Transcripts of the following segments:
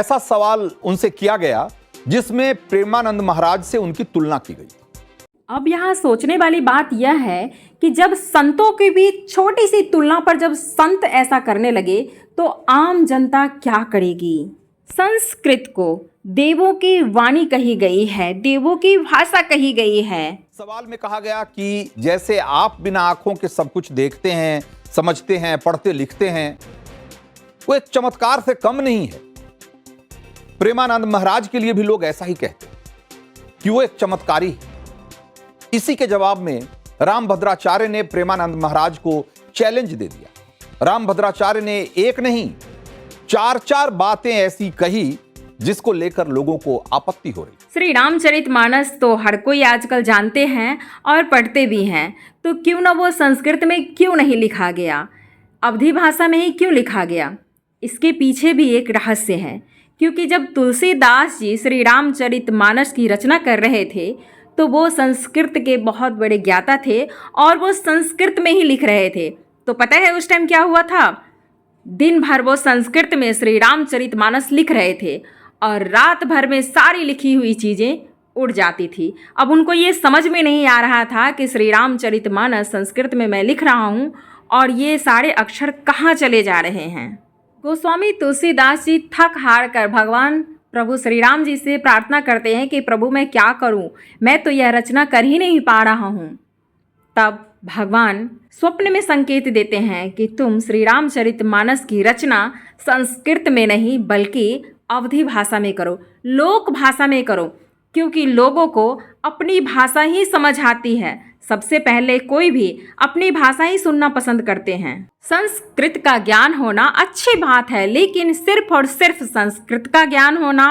ऐसा सवाल उनसे किया गया जिसमें प्रेमानंद महाराज से उनकी तुलना की गई। अब यहाँ सोचने वाली बात यह है कि जब संतों के बीच छोटी सी तुलना पर जब संत ऐसा करने लगे तो आम जनता क्या करेगी। संस्कृत को देवों की वाणी कही गई है, देवों की भाषा कही गई है। सवाल में कहा गया कि जैसे आप बिना आंखों के सब कुछ देखते हैं, समझते हैं, पढ़ते लिखते हैं, वो एक चमत्कार से कम नहीं है। प्रेमानंद महाराज के लिए भी लोग ऐसा ही कहते हैं कि वो एक चमत्कारी है। इसी के जवाब में रामभद्राचार्य ने प्रेमानंद महाराज को चैलेंज दे दिया। रामभद्राचार्य ने एक नहीं 4 बातें ऐसी कही जिसको लेकर लोगों को आपत्ति हो रही। श्री रामचरितमानस तो हर कोई आजकल जानते हैं और पढ़ते भी हैं, तो क्यों ना वो संस्कृत में क्यों नहीं लिखा गया, अवधी भाषा में ही क्यों लिखा गया। इसके पीछे भी एक रहस्य है, क्योंकि जब तुलसीदास जी श्री रामचरितमानस की रचना कर रहे थे तो वो संस्कृत के बहुत बड़े ज्ञाता थे और वो संस्कृत में ही लिख रहे थे। तो पता है उस टाइम क्या हुआ था, दिन भर वो संस्कृत में श्री रामचरितमानस लिख रहे थे और रात भर में सारी लिखी हुई चीज़ें उड़ जाती थी। अब उनको ये समझ में नहीं आ रहा था कि श्री रामचरितमानस संस्कृत में मैं लिख रहा हूँ और ये सारे अक्षर कहाँ चले जा रहे हैं। गोस्वामी तुलसीदास जी थक हार कर भगवान प्रभु श्री राम जी से प्रार्थना करते हैं कि प्रभु मैं क्या करूं, मैं तो यह रचना कर ही नहीं पा रहा हूं। तब भगवान स्वप्न में संकेत देते हैं कि तुम श्री रामचरितमानस की रचना संस्कृत में नहीं बल्कि अवधी भाषा में करो, लोक भाषा में करो, क्योंकि लोगों को अपनी भाषा ही समझ आती है। सबसे पहले कोई भी अपनी भाषा ही सुनना पसंद करते हैं। संस्कृत का ज्ञान होना अच्छी बात है, लेकिन सिर्फ और सिर्फ संस्कृत का ज्ञान होना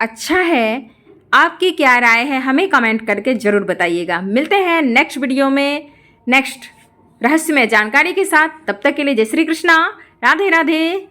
अच्छा है। आपकी क्या राय है हमें कमेंट करके ज़रूर बताइएगा। मिलते हैं नेक्स्ट वीडियो में नेक्स्ट रहस्यमय जानकारी के साथ। तब तक के लिए जय श्री कृष्णा, राधे राधे।